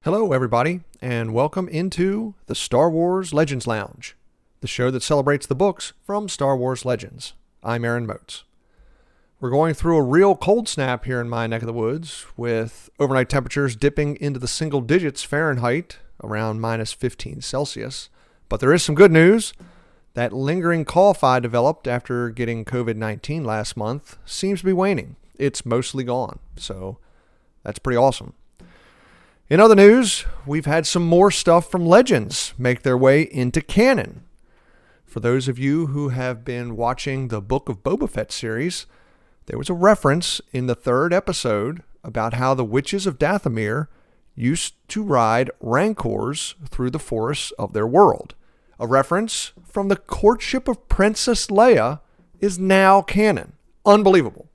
Hello, everybody, and welcome into the Star Wars Legends Lounge, the show that celebrates the books from Star Wars Legends. I'm Aaron Moats. We're going through a real cold snap here in my neck of the woods, with overnight temperatures dipping into the single digits Fahrenheit, around minus 15 Celsius. But there is some good news. That lingering cough I developed after getting COVID-19 last month seems to be waning. It's mostly gone, so that's pretty awesome. In other news, we've had some more stuff from Legends make their way into canon. For those of you who have been watching the Book of Boba Fett series, there was a reference in the third episode about how the witches of Dathomir used to ride rancors through the forests of their world. A reference from the courtship of Princess Leia is now canon. Unbelievable.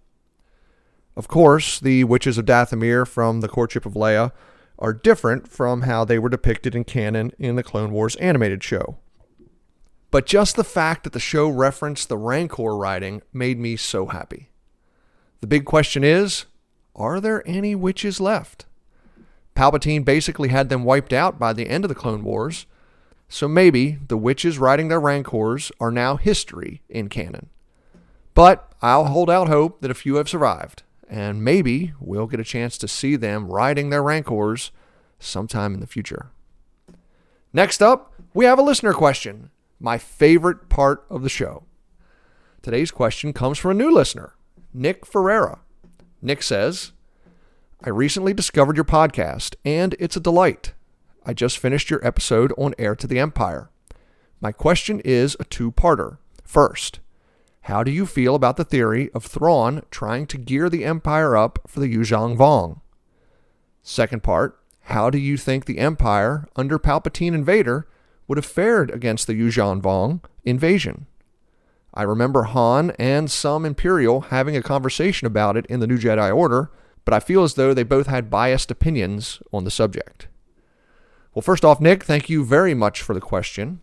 Of course, the witches of Dathomir from the courtship of Leia are different from how they were depicted in canon in the Clone Wars animated show. But just the fact that the show referenced the Rancor riding made me so happy. The big question is, are there any witches left? Palpatine basically had them wiped out by the end of the Clone Wars, so maybe the witches riding their Rancors are now history in canon. But I'll hold out hope that a few have survived, and maybe we'll get a chance to see them riding their Rancors sometime in the future. Next up, we have a listener question, my favorite part of the show. Today's question comes from a new listener, Nick Ferreira. Nick says, I recently discovered your podcast, and it's a delight. I just finished your episode on Heir to the Empire. My question is a two-parter. First, how do you feel about the theory of Thrawn trying to gear the Empire up for the Yuuzhan Vong? Second part, how do you think the Empire, under Palpatine and Vader, would have fared against the Yuuzhan Vong invasion? I remember Han and some Imperial having a conversation about it in the New Jedi Order, but I feel as though they both had biased opinions on the subject. Well, first off, Nick, thank you very much for the question.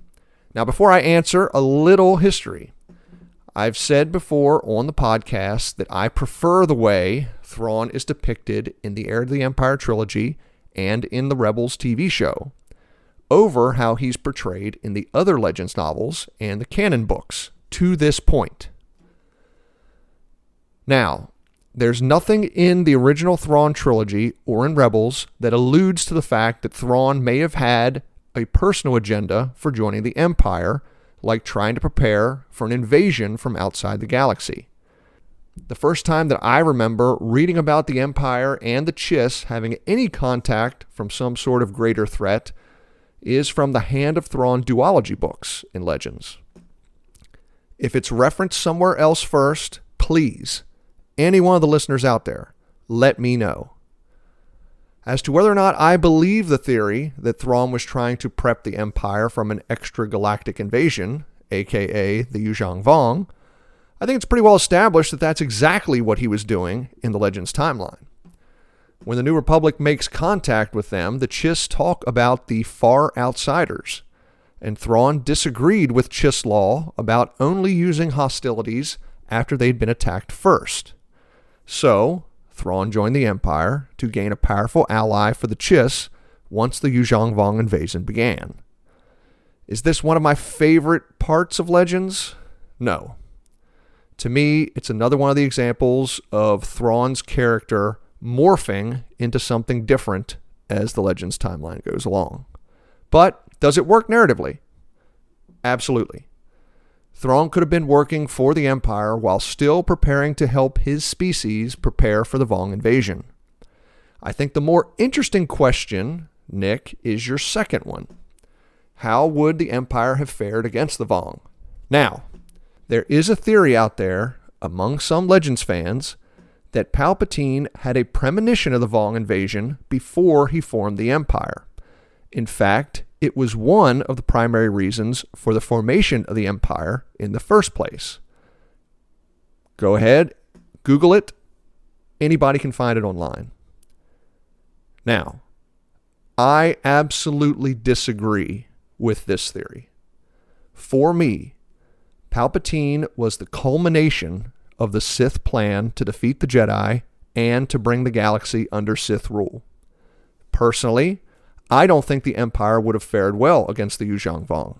Now, before I answer, a little history. I've said before on the podcast that I prefer the way Thrawn is depicted in the Heir to the Empire trilogy and in the Rebels TV show over how he's portrayed in the other Legends novels and the canon books to this point. Now, there's nothing in the original Thrawn trilogy or in Rebels that alludes to the fact that Thrawn may have had a personal agenda for joining the Empire, like trying to prepare for an invasion from outside the galaxy. The first time that I remember reading about the Empire and the Chiss having any contact from some sort of greater threat is from the Hand of Thrawn duology books in Legends. If it's referenced somewhere else first, please, any one of the listeners out there, let me know. As to whether or not I believe the theory that Thrawn was trying to prep the Empire from an extragalactic invasion, aka the Yuuzhan Vong, I think it's pretty well established that that's exactly what he was doing in the Legends timeline. When the New Republic makes contact with them, the Chiss talk about the Far Outsiders, and Thrawn disagreed with Chiss law about only using hostilities after they'd been attacked first. So, Thrawn joined the Empire to gain a powerful ally for the Chiss once the Yuuzhan Vong invasion began. Is this one of my favorite parts of Legends? No. To me, it's another one of the examples of Thrawn's character morphing into something different as the Legends timeline goes along. But does it work narratively? Absolutely. Thrawn could have been working for the Empire while still preparing to help his species prepare for the Vong invasion. I think the more interesting question, Nick, is your second one. How would the Empire have fared against the Vong? Now, there is a theory out there among some Legends fans that Palpatine had a premonition of the Vong invasion before he formed the Empire. In fact, it was one of the primary reasons for the formation of the Empire in the first place. Go ahead, Google it. Anybody can find it online. Now, I absolutely disagree with this theory. For me, Palpatine was the culmination of the Sith plan to defeat the Jedi and to bring the galaxy under Sith rule. Personally, I don't think the Empire would have fared well against the Yuzhang Vong.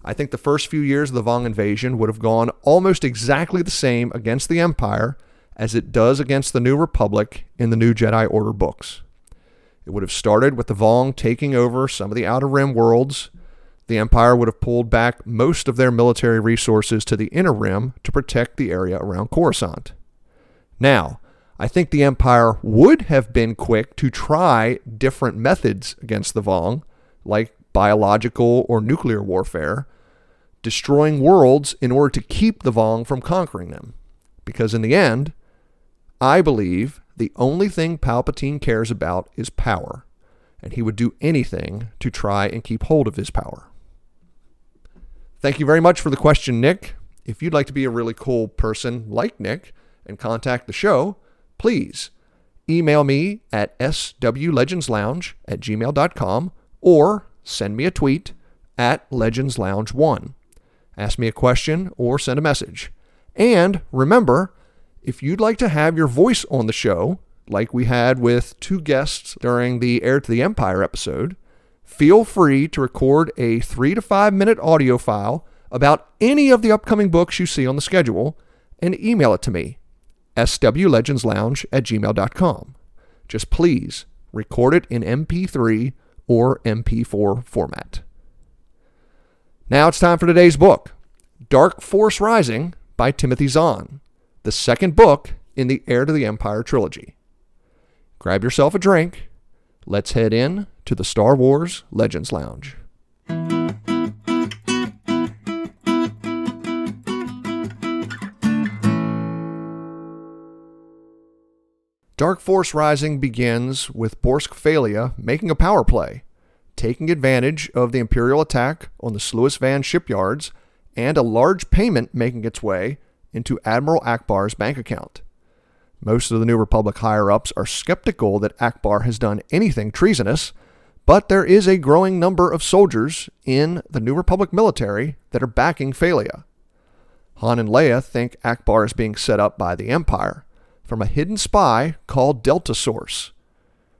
I think the first few years of the Vong invasion would have gone almost exactly the same against the Empire as it does against the New Republic in the New Jedi Order books. It would have started with the Vong taking over some of the Outer Rim worlds. The Empire would have pulled back most of their military resources to the Inner Rim to protect the area around Coruscant. Now, I think the Empire would have been quick to try different methods against the Vong, like biological or nuclear warfare, destroying worlds in order to keep the Vong from conquering them. Because in the end, I believe the only thing Palpatine cares about is power, and he would do anything to try and keep hold of his power. Thank you very much for the question, Nick. If you'd like to be a really cool person like Nick and contact the show, please email me at swlegendslounge@gmail.com or send me a tweet at legendslounge1. Ask me a question or send a message. And remember, if you'd like to have your voice on the show, like we had with 2 guests during the Heir to the Empire episode, feel free to record a 3 to 5 minute audio file about any of the upcoming books you see on the schedule and email it to me, swlegendslounge@gmail.com. Just please record it in MP3 or MP4 format. Now it's time for today's book, Dark Force Rising by Timothy Zahn, the second book in the Heir to the Empire trilogy. Grab yourself a drink. Let's head in to the Star Wars Legends Lounge. Dark Force Rising begins with Borsk Phalia making a power play, taking advantage of the Imperial attack on the Sluis Van shipyards and a large payment making its way into Admiral Ackbar's bank account. Most of the New Republic higher-ups are skeptical that Ackbar has done anything treasonous, but there is a growing number of soldiers in the New Republic military that are backing Phalia. Han and Leia think Ackbar is being set up by the Empire from a hidden spy called Delta Source.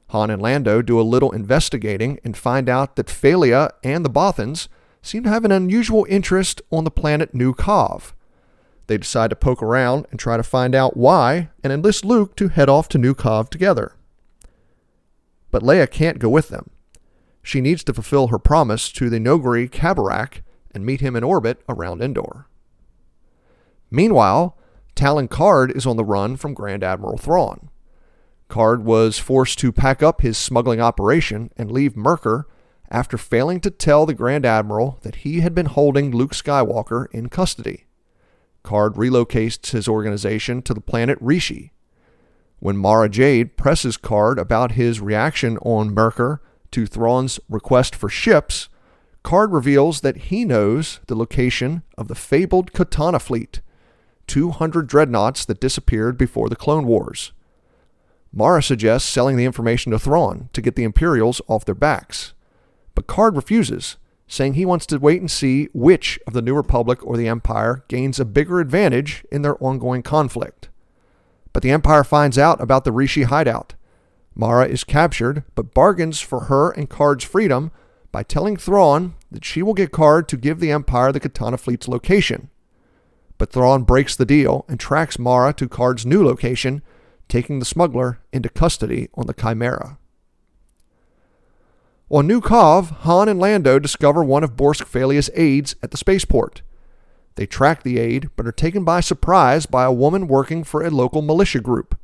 Han and Lando do a little investigating and find out that Phalia and the Bothans seem to have an unusual interest on the planet New Kov. They decide to poke around and try to find out why and enlist Luke to head off to New Kov together. But Leia can't go with them. She needs to fulfill her promise to the Noghri Kabarak and meet him in orbit around Endor. Meanwhile, Talon Karrde is on the run from Grand Admiral Thrawn. Karrde was forced to pack up his smuggling operation and leave Myrkr after failing to tell the Grand Admiral that he had been holding Luke Skywalker in custody. Karrde relocates his organization to the planet Rishi. When Mara Jade presses Karrde about his reaction on Myrkr to Thrawn's request for ships, Karrde reveals that he knows the location of the fabled Katana fleet, 200 dreadnoughts that disappeared before the Clone Wars. Mara suggests selling the information to Thrawn to get the Imperials off their backs, but Karrde refuses, saying he wants to wait and see which of the New Republic or the Empire gains a bigger advantage in their ongoing conflict. But the Empire finds out about the Rishi hideout. Mara is captured, but bargains for her and Karrde's freedom by telling Thrawn that she will get Karrde to give the Empire the Katana fleet's location. But Thrawn breaks the deal and tracks Mara to Karrde's new location, taking the smuggler into custody on the Chimera. On New Kov, Han and Lando discover one of Borsk Phalia's aides at the spaceport. They track the aide, but are taken by surprise by a woman working for a local militia group.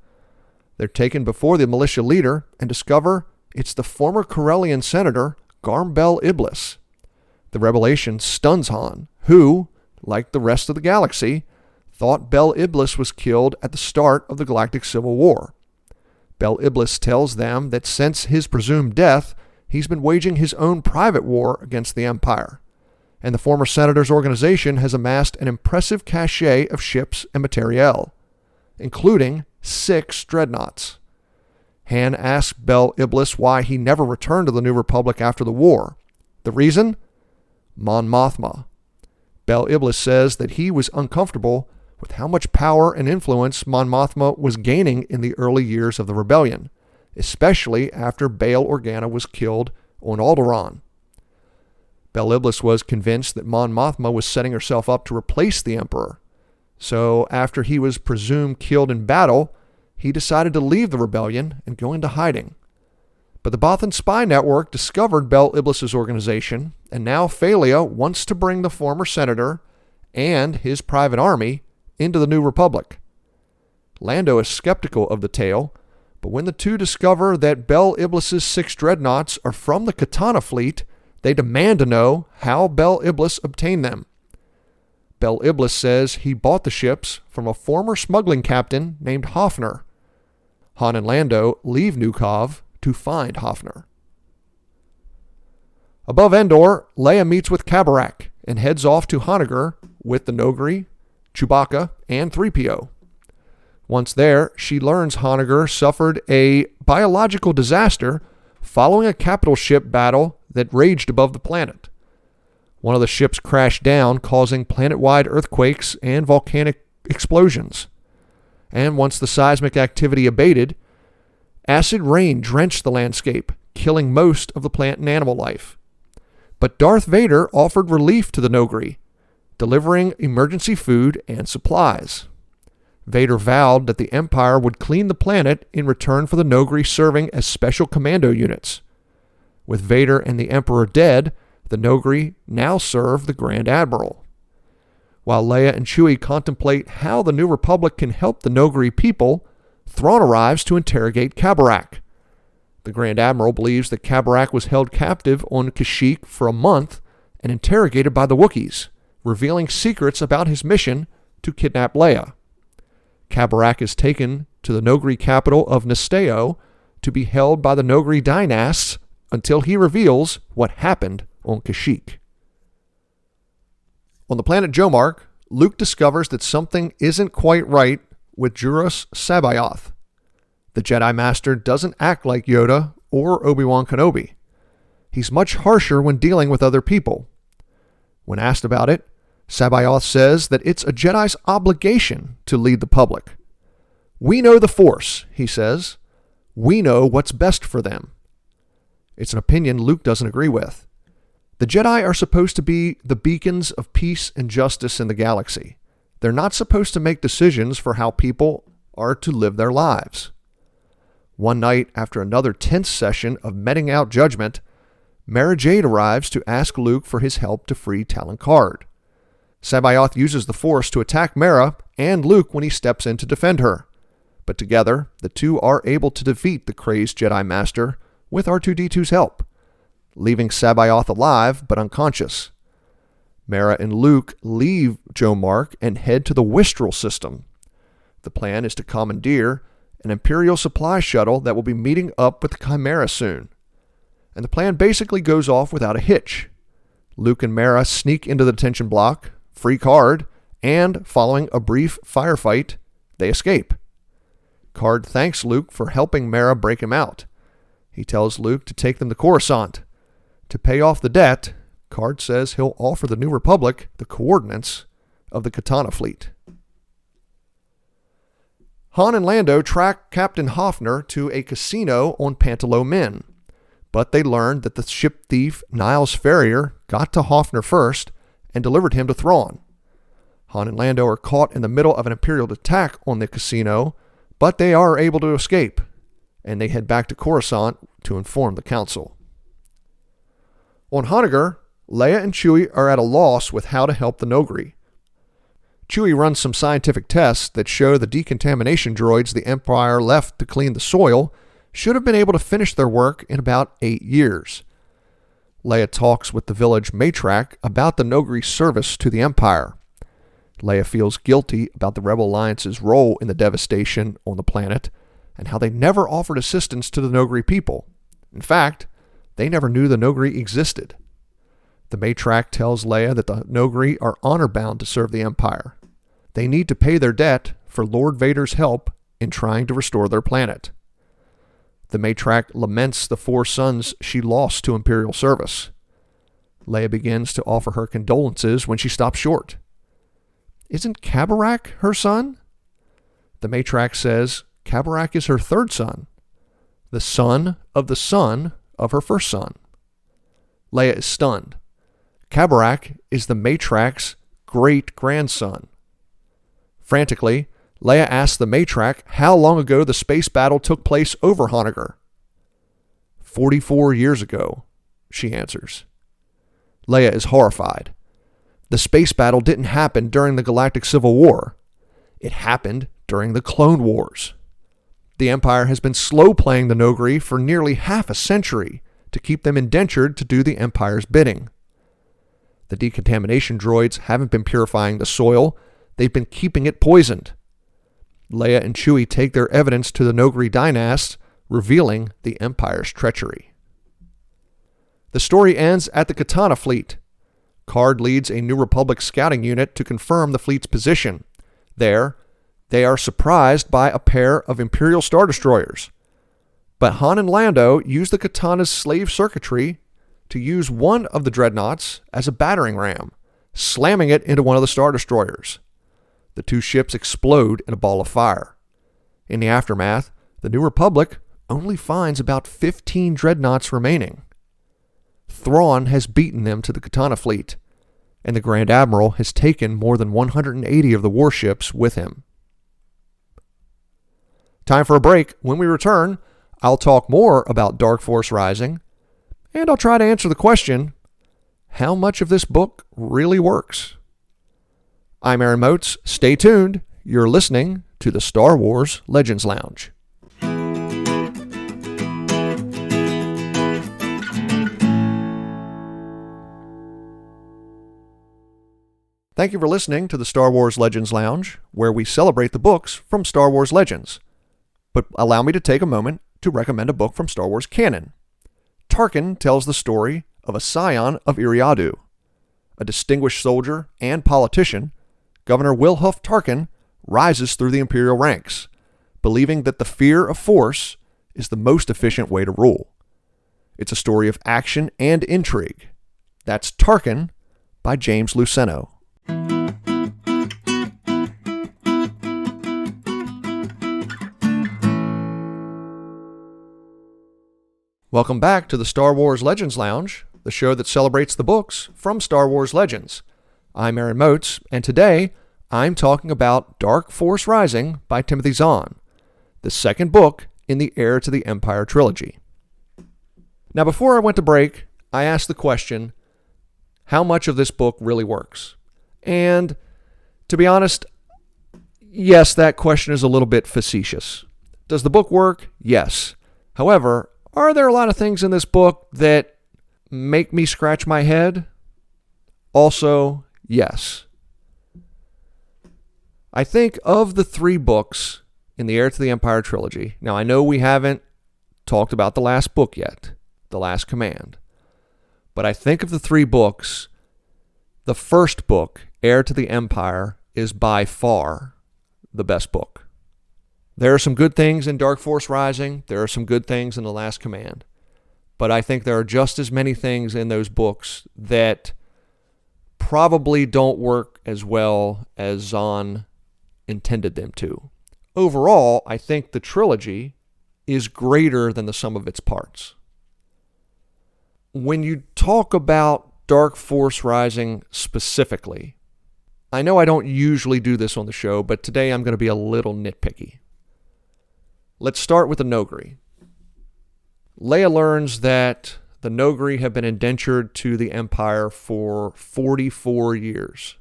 They're taken before the militia leader and discover it's the former Corellian senator, Garm Bel Iblis. The revelation stuns Han, who, like the rest of the galaxy, thought Bel Iblis was killed at the start of the Galactic Civil War. Bel Iblis tells them that since his presumed death, he's been waging his own private war against the Empire, and the former senator's organization has amassed an impressive cache of ships and materiel, including 6 dreadnoughts. Han asks Bel Iblis why he never returned to the New Republic after the war. The reason? Mon Mothma. Bel Iblis says that he was uncomfortable with how much power and influence Mon Mothma was gaining in the early years of the rebellion, especially after Bail Organa was killed on Alderaan. Bel Iblis was convinced that Mon Mothma was setting herself up to replace the Emperor. So after he was presumed killed in battle, he decided to leave the rebellion and go into hiding. But the Bothan spy network discovered Bel Iblis's organization, and now Falia wants to bring the former senator and his private army into the New Republic. Lando is skeptical of the tale, but when the two discover that Bel Iblis's 6 dreadnoughts are from the Katana fleet, they demand to know how Bel Iblis obtained them. Bel Iblis says he bought the ships from a former smuggling captain named Hoffner. Han and Lando leave Nukov to find Hoffner. Above Endor, Leia meets with Kabarak and heads off to Honoghr with the Noghri, Chewbacca, and 3PO. Once there, she learns Honoghr suffered a biological disaster following a capital ship battle that raged above the planet. One of the ships crashed down, causing planet-wide earthquakes and volcanic explosions. And once the seismic activity abated, acid rain drenched the landscape, killing most of the plant and animal life. But Darth Vader offered relief to the Noghri, delivering emergency food and supplies. Vader vowed that the Empire would clean the planet in return for the Noghri serving as special commando units. With Vader and the Emperor dead, the Noghri now serve the Grand Admiral. While Leia and Chewie contemplate how the New Republic can help the Noghri people, Thrawn arrives to interrogate Kabarak. The Grand Admiral believes that Kabarak was held captive on Kashyyyk for a month and interrogated by the Wookiees, revealing secrets about his mission to kidnap Leia. Kabarak is taken to the Noghri capital of Nesteo to be held by the Noghri dynasts until he reveals what happened on Kashyyyk. On the planet Jomark, Luke discovers that something isn't quite right with Juros C'baoth. The Jedi Master doesn't act like Yoda or Obi-Wan Kenobi. He's much harsher when dealing with other people. When asked about it, C'baoth says that it's a Jedi's obligation to lead the public. "We know the Force," he says. "We know what's best for them." It's an opinion Luke doesn't agree with. The Jedi are supposed to be the beacons of peace and justice in the galaxy. They're not supposed to make decisions for how people are to live their lives. One night, after another tense session of meting out judgment, Mara Jade arrives to ask Luke for his help to free Talon Karrde. C'baoth uses the Force to attack Mara and Luke when he steps in to defend her. But together, the two are able to defeat the crazed Jedi Master with R2-D2's help, leaving C'baoth alive but unconscious. Mara and Luke leave Jomark and head to the Wistral system. The plan is to commandeer an Imperial supply shuttle that will be meeting up with the Chimera soon. And the plan basically goes off without a hitch. Luke and Mara sneak into the detention block, free Karrde, and following a brief firefight, they escape. Karrde thanks Luke for helping Mara break him out. He tells Luke to take them to Coruscant. To pay off the debt, Karrde says he'll offer the New Republic the coordinates of the Katana fleet. Han and Lando track Captain Hoffner to a casino on Pantalo Min, but they learn that the ship thief Niles Ferrier got to Hoffner first and delivered him to Thrawn. Han and Lando are caught in the middle of an Imperial attack on the casino, but they are able to escape, and they head back to Coruscant to inform the Council. On Honoghr, Leia and Chewie are at a loss with how to help the Noghri. Chewie runs some scientific tests that show the decontamination droids the Empire left to clean the soil should have been able to finish their work in about 8 years. Leia talks with the village Matrak about the Noghri service to the Empire. Leia feels guilty about the Rebel Alliance's role in the devastation on the planet and how they never offered assistance to the Noghri people. In fact, they never knew the Noghri existed. The Matrak tells Leia that the Noghri are honor-bound to serve the Empire. They need to pay their debt for Lord Vader's help in trying to restore their planet. The Matrak laments the 4 sons she lost to Imperial service. Leia begins to offer her condolences when she stops short. Isn't Kabarak her son? The Matrak says Kabarak is her 3rd son, the son of her first son. Leia is stunned. Kabarak is the Matrak's great-grandson. Frantically, Leia asks the Matrak how long ago the space battle took place over Honoghr. 44 years ago, she answers. Leia is horrified. The space battle didn't happen during the Galactic Civil War. It happened during the Clone Wars. The Empire has been slow-playing the Noghri for nearly half a century to keep them indentured to do the Empire's bidding. The decontamination droids haven't been purifying the soil, they've been keeping it poisoned. Leia and Chewie take their evidence to the Noghri Dynast, revealing the Empire's treachery. The story ends at the Katana fleet. Karrde leads a New Republic scouting unit to confirm the fleet's position. There, they are surprised by a pair of Imperial Star Destroyers. But Han and Lando use the Katana's slave circuitry to use one of the dreadnoughts as a battering ram, slamming it into one of the Star Destroyers. The two ships explode in a ball of fire. In the aftermath, the New Republic only finds about 15 dreadnoughts remaining. Thrawn has beaten them to the Katana fleet, and the Grand Admiral has taken more than 180 of the warships with him. Time for a break. When we return, I'll talk more about Dark Force Rising, and I'll try to answer the question, how much of this book really works? I'm Aaron Moats. Stay tuned. You're listening to the Star Wars Legends Lounge. Thank you for listening to the Star Wars Legends Lounge, where we celebrate the books from Star Wars Legends. But allow me to take a moment to recommend a book from Star Wars canon. Tarkin tells the story of a scion of Eriadu. A distinguished soldier and politician, Governor Wilhuf Tarkin rises through the Imperial ranks, believing that the fear of force is the most efficient way to rule. It's a story of action and intrigue. That's Tarkin by James Luceno. Welcome back to the Star Wars Legends Lounge, the show that celebrates the books from Star Wars Legends. I'm Aaron Moats, and today I'm talking about Dark Force Rising by Timothy Zahn, the second book in the Heir to the Empire trilogy. Now, before I went to break, I asked the question, how much of this book really works? And to be honest, yes, that question is a little bit facetious. Does the book work? Yes. However, are there a lot of things in this book that make me scratch my head? Also, yes. I think of the three books in the Heir to the Empire trilogy, now I know we haven't talked about the last book yet, The Last Command, but I think of the three books, the first book, Heir to the Empire, is by far the best book. There are some good things in Dark Force Rising. There are some good things in The Last Command. But I think there are just as many things in those books that probably don't work as well as Zahn intended them to. Overall, I think the trilogy is greater than the sum of its parts. When you talk about Dark Force Rising specifically, I know I don't usually do this on the show, but today I'm going to be a little nitpicky. Let's start with the Noghri. Leia learns that the Noghri have been indentured to the Empire for 44 years,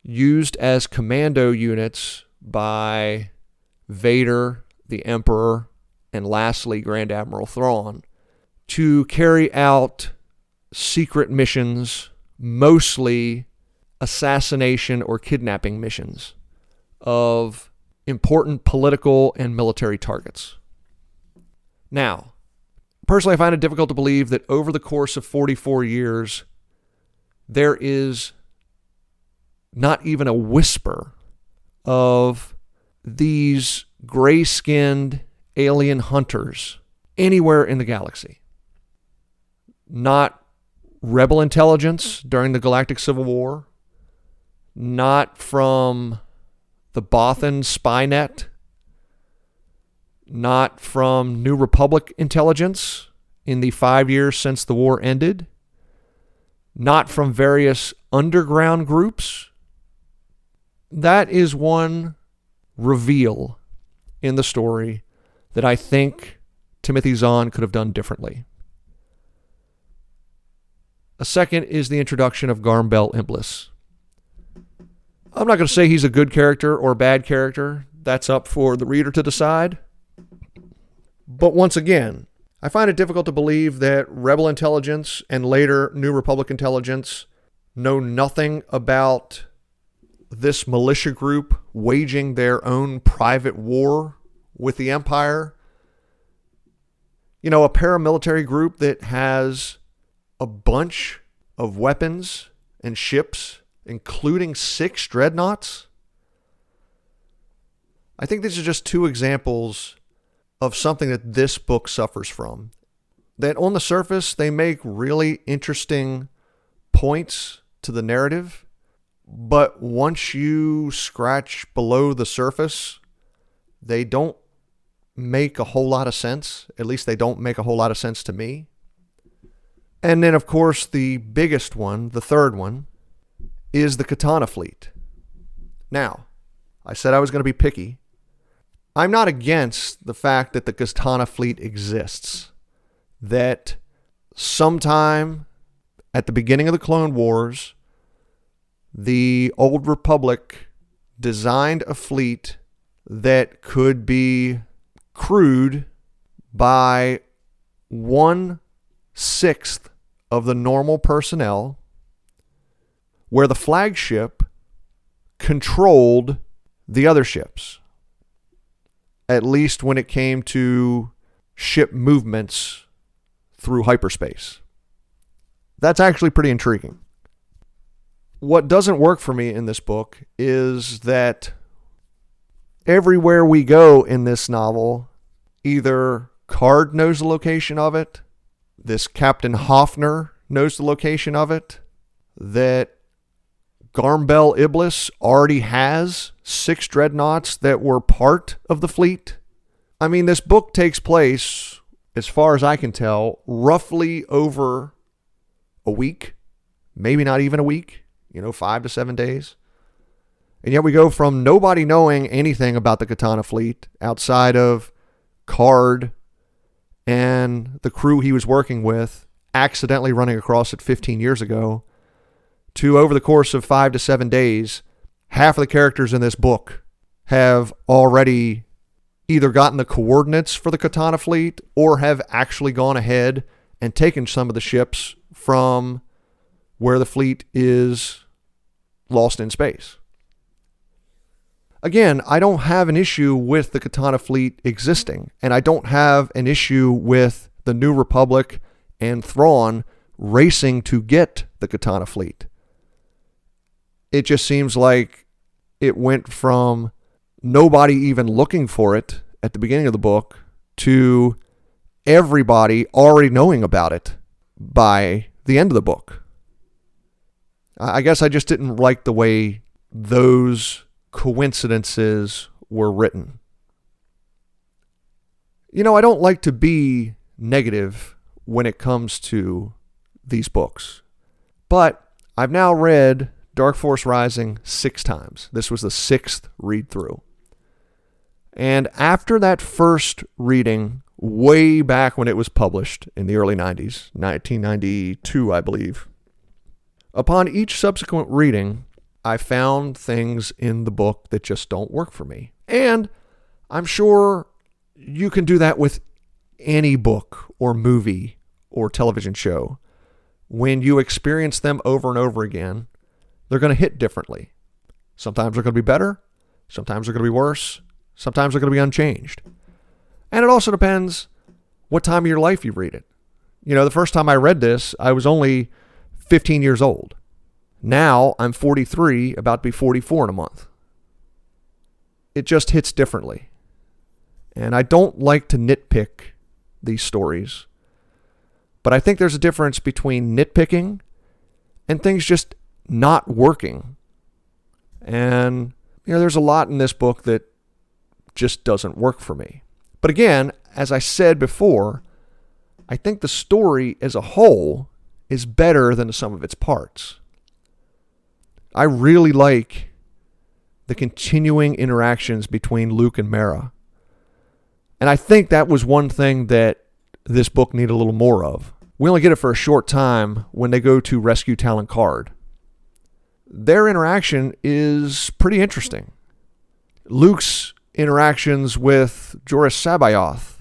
used as commando units by Vader, the Emperor, and lastly Grand Admiral Thrawn, to carry out secret missions, mostly assassination or kidnapping missions of important political and military targets. Now, personally, I find it difficult to believe that over the course of 44 years, there is not even a whisper of these gray-skinned alien hunters anywhere in the galaxy. Not rebel intelligence during the Galactic Civil War, not from the Bothan spy net, not from New Republic intelligence in the 5 years since the war ended, not from various underground groups. That is one reveal in the story that I think Timothy Zahn could have done differently. A second is the introduction of Garmbel Iblis. I'm not going to say he's a good character or a bad character. That's up for the reader to decide. But once again, I find it difficult to believe that Rebel intelligence and later New Republic intelligence know nothing about this militia group waging their own private war with the Empire. You know, a paramilitary group that has a bunch of weapons and ships, including 6 dreadnoughts. I think these are just 2 examples of something that this book suffers from. That on the surface, they make really interesting points to the narrative, but once you scratch below the surface, they don't make a whole lot of sense. At least they don't make a whole lot of sense to me. And then, of course, the biggest one, the third one, is the Katana fleet. Now, I said I was going to be picky. I'm not against the fact that the Katana fleet exists. That sometime at the beginning of the Clone Wars, the Old Republic designed a fleet that could be crewed by 1/6 of the normal personnel, where the flagship controlled the other ships, at least when it came to ship movements through hyperspace. That's actually pretty intriguing. What doesn't work for me in this book is that everywhere we go in this novel, either Card knows the location of it, this Captain Hoffner knows the location of it, that Garmbel Iblis already has 6 dreadnoughts that were part of the fleet. I mean, this book takes place, as far as I can tell, roughly over a week, maybe not even a week, 5 to 7 days. And yet we go from nobody knowing anything about the Katana fleet outside of Card and the crew he was working with accidentally running across it 15 years ago, to over the course of 5 to 7 days, half of the characters in this book have already either gotten the coordinates for the Katana fleet or have actually gone ahead and taken some of the ships from where the fleet is lost in space. Again, I don't have an issue with the Katana fleet existing, and I don't have an issue with the New Republic and Thrawn racing to get the Katana fleet. It just seems like it went from nobody even looking for it at the beginning of the book to everybody already knowing about it by the end of the book. I guess I just didn't like the way those coincidences were written. I don't like to be negative when it comes to these books, but I've now read Dark Force Rising 6 times. This was the 6th read through. And after that first reading, way back when it was published in the early 90s, 1992, I believe, upon each subsequent reading, I found things in the book that just don't work for me. And I'm sure you can do that with any book or movie or television show. When you experience them over and over again, they're going to hit differently. Sometimes they're going to be better. Sometimes they're going to be worse. Sometimes they're going to be unchanged. And it also depends what time of your life you read it. The first time I read this, I was only 15 years old. Now I'm 43, about to be 44 in a month. It just hits differently. And I don't like to nitpick these stories, but I think there's a difference between nitpicking and things just not working. And, there's a lot in this book that just doesn't work for me. But again, as I said before, I think the story as a whole is better than the sum of its parts. I really like the continuing interactions between Luke and Mara. And I think that was one thing that this book needed a little more of. We only get it for a short time when they go to rescue Talon Karrde. Their interaction is pretty interesting. Luke's interactions with Joruus C'baoth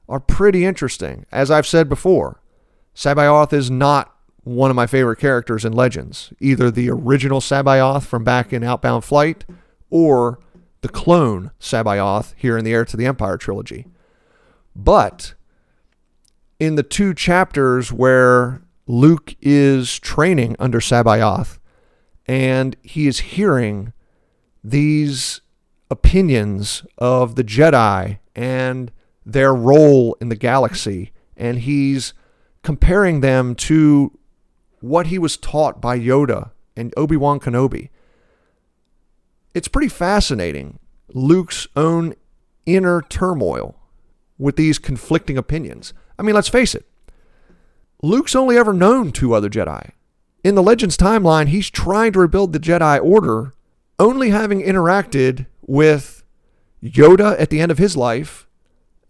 are pretty interesting. As I've said before, C'baoth is not one of my favorite characters in Legends. Either the original C'baoth from back in Outbound Flight or the clone C'baoth here in the Heir to the Empire trilogy. But in the 2 chapters where Luke is training under C'baoth and he is hearing these opinions of the Jedi and their role in the galaxy, and he's comparing them to what he was taught by Yoda and Obi-Wan Kenobi. It's pretty fascinating, Luke's own inner turmoil with these conflicting opinions. I mean, let's face it, Luke's only ever known 2 other Jedi. In the Legends timeline, he's trying to rebuild the Jedi Order, only having interacted with Yoda at the end of his life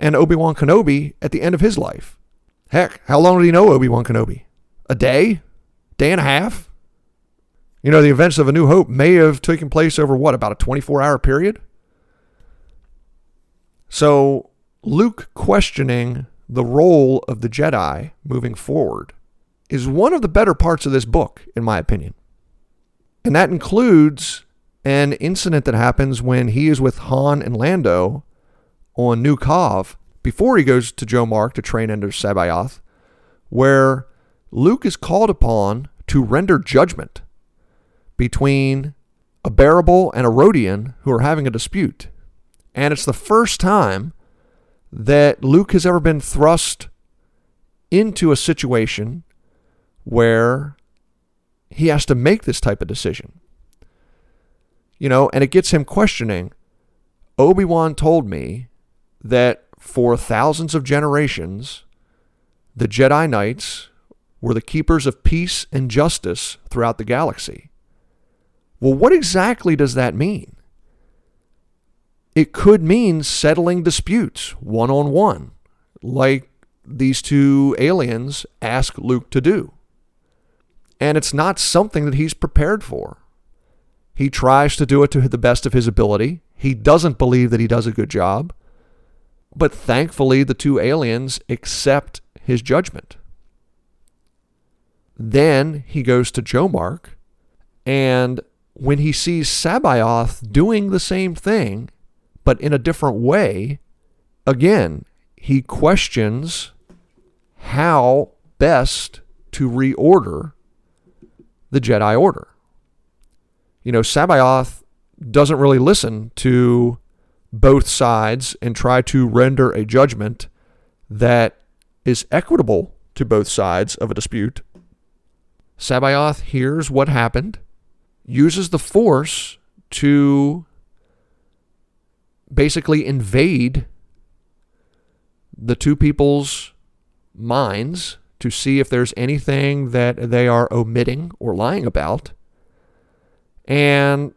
and Obi-Wan Kenobi at the end of his life. Heck, how long did he know Obi-Wan Kenobi? A day? Day and a half? You know, the events of A New Hope may have taken place over about a 24-hour period? So Luke questioning the role of the Jedi moving forward is one of the better parts of this book, in my opinion. And that includes an incident that happens when he is with Han and Lando on New Kav before he goes to Jomark to train under C'baoth, where Luke is called upon to render judgment between a Bearable and a Rodian who are having a dispute. And it's the first time that Luke has ever been thrust into a situation where he has to make this type of decision. You know, and it gets him questioning, Obi-Wan told me that for thousands of generations, the Jedi Knights were the keepers of peace and justice throughout the galaxy. Well, what exactly does that mean? It could mean settling disputes one-on-one, like these 2 aliens ask Luke to do. And it's not something that he's prepared for. He tries to do it to the best of his ability. He doesn't believe that he does a good job. But thankfully, the 2 aliens accept his judgment. Then he goes to Jomark, and when he sees C'baoth doing the same thing, but in a different way, again, he questions how best to reorder the Jedi Order. You know, C'baoth doesn't really listen to both sides and try to render a judgment that is equitable to both sides of a dispute. C'baoth hears what happened, uses the Force to basically invade the 2 people's minds to see if there's anything that they are omitting or lying about. And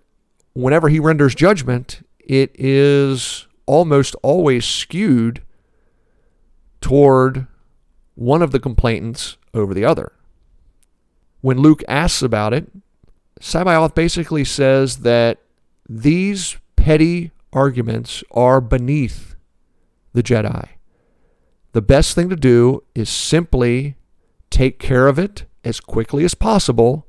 whenever he renders judgment, it is almost always skewed toward one of the complainants over the other. When Luke asks about it, C'baoth basically says that these petty arguments are beneath the Jedi. The best thing to do is simply take care of it as quickly as possible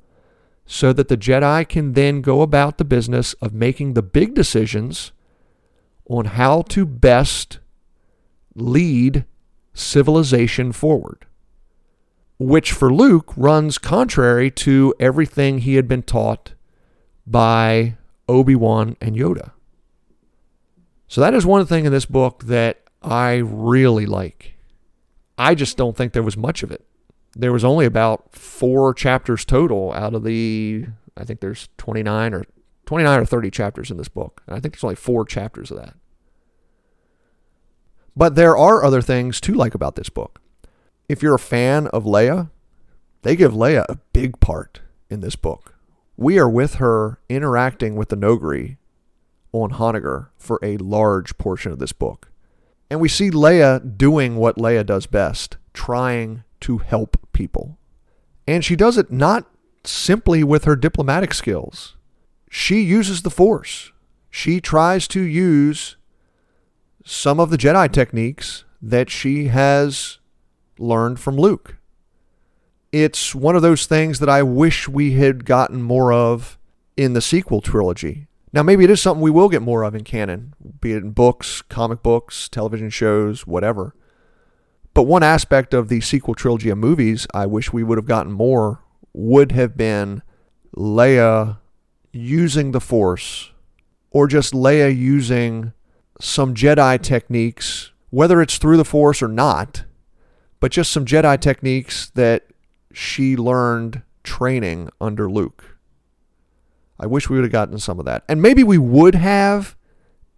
so that the Jedi can then go about the business of making the big decisions on how to best lead civilization forward, which for Luke runs contrary to everything he had been taught by Obi-Wan and Yoda. So that is one thing in this book that I really like. I just don't think there was much of it. There was only about 4 chapters total out of the, I think there's 29 or 30 chapters in this book. I think there's only 4 chapters of that. But there are other things to like about this book. If you're a fan of Leia, they give Leia a big part in this book. We are with her interacting with the Noghri on Honoghr for a large portion of this book. And we see Leia doing what Leia does best, trying to help people. And she does it not simply with her diplomatic skills. She uses the Force. She tries to use some of the Jedi techniques that she has learned from Luke. It's one of those things that I wish we had gotten more of in the sequel trilogy. Now, maybe it is something we will get more of in canon, be it in books, comic books, television shows, whatever. But one aspect of the sequel trilogy of movies I wish we would have gotten more would have been Leia using the Force, or just Leia using some Jedi techniques, whether it's through the Force or not, but just some Jedi techniques that she learned training under Luke. I wish we would have gotten some of that. And maybe we would have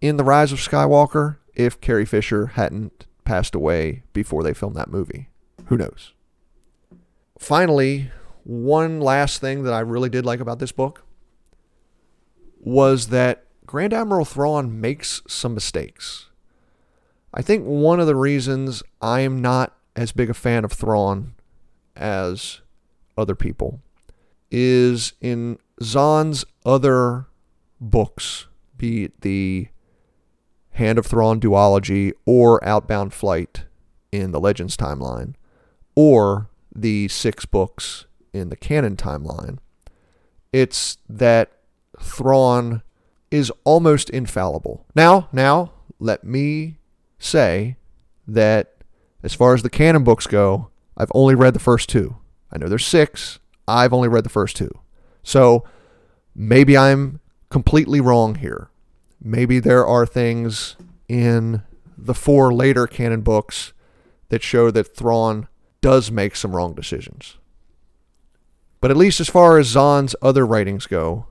in The Rise of Skywalker if Carrie Fisher hadn't passed away before they filmed that movie. Who knows? Finally, one last thing that I really did like about this book was that Grand Admiral Thrawn makes some mistakes. I think one of the reasons I am not as big a fan of Thrawn as other people is in Zahn's other books, be it the Hand of Thrawn duology or Outbound Flight in the Legends timeline, or the 6 books in the canon timeline. It's that Thrawn is almost infallible. Now, let me say that as far as the canon books go, I've only read the first 2. I know there's 6. I've only read the first 2. So maybe I'm completely wrong here. Maybe there are things in the 4 later canon books that show that Thrawn does make some wrong decisions. But at least as far as Zahn's other writings go,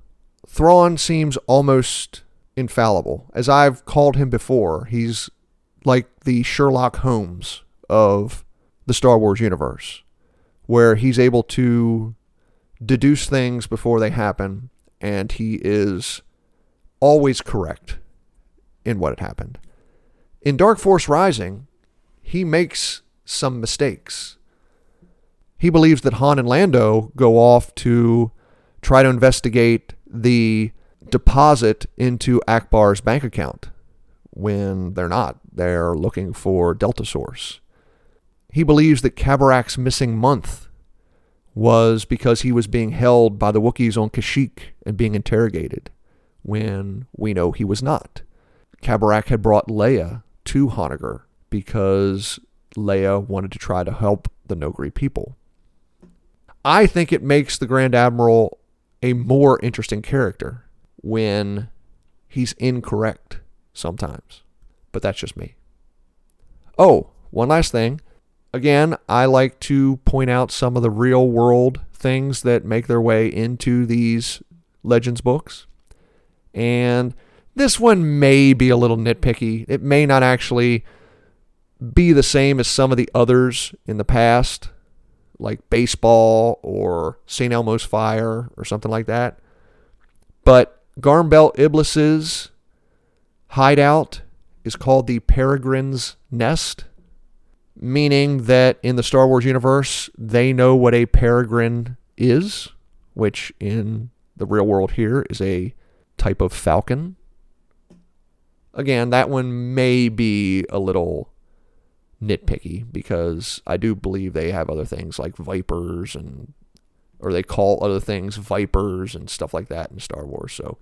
Thrawn seems almost infallible. As I've called him before, he's like the Sherlock Holmes of the Star Wars universe, where he's able to deduce things before they happen, and he is always correct in what had happened. In Dark Force Rising, he makes some mistakes. He believes that Han and Lando go off to try to investigate the deposit into Akbar's bank account when they're not. They're looking for Delta Source. He believes that Kabarak's missing month was because he was being held by the Wookiees on Kashyyyk and being interrogated, when we know he was not. Kabarak had brought Leia to Honoghr because Leia wanted to try to help the Noghri people. I think it makes the Grand Admiral a more interesting character when he's incorrect sometimes. But that's just me. Oh, one last thing. Again, I like to point out some of the real world things that make their way into these Legends books. And this one may be a little nitpicky. It may not actually be the same as some of the others in the past, like baseball or St. Elmo's Fire or something like that. But Garm Bel Iblis's hideout is called the Peregrine's Nest, meaning that in the Star Wars universe, they know what a peregrine is, which in the real world here is a type of falcon. Again, that one may be a little nitpicky because I do believe they have other things like vipers or they call other things vipers and stuff like that in Star Wars. So,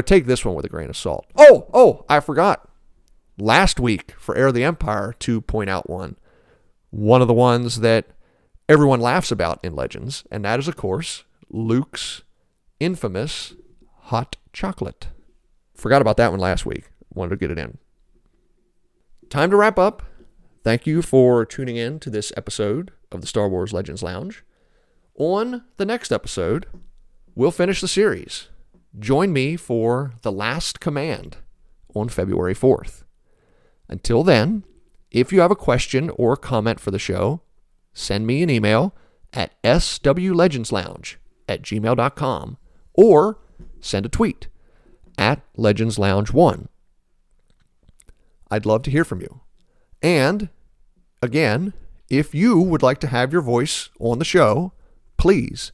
take this one with a grain of salt. Oh, I forgot. Last week for Heir of the Empire to point out one of the ones that everyone laughs about in Legends, and that is, of course, Luke's infamous hot chocolate. Forgot about that one last week. Wanted to get it in. Time to wrap up. Thank you for tuning in to this episode of the Star Wars Legends Lounge. On the next episode, we'll finish the series. Join me for The Last Command on February 4th. Until then, if you have a question or comment for the show, send me an email at swlegendslounge@gmail.com or send a tweet at legendslounge1. I'd love to hear from you. And again, if you would like to have your voice on the show, please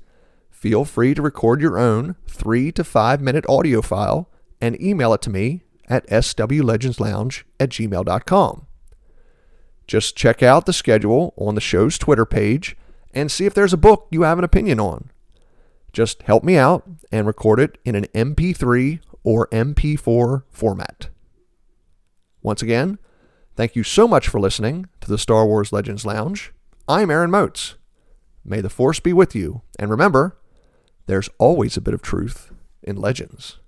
feel free to record your own 3 to 5 minute audio file and email it to me at swlegendslounge@gmail.com. Just check out the schedule on the show's Twitter page and see if there's a book you have an opinion on. Just help me out and record it in an MP3 or MP4 format. Once again, thank you so much for listening to the Star Wars Legends Lounge. I'm Aaron Moats. May the Force be with you, and remember, there's always a bit of truth in Legends.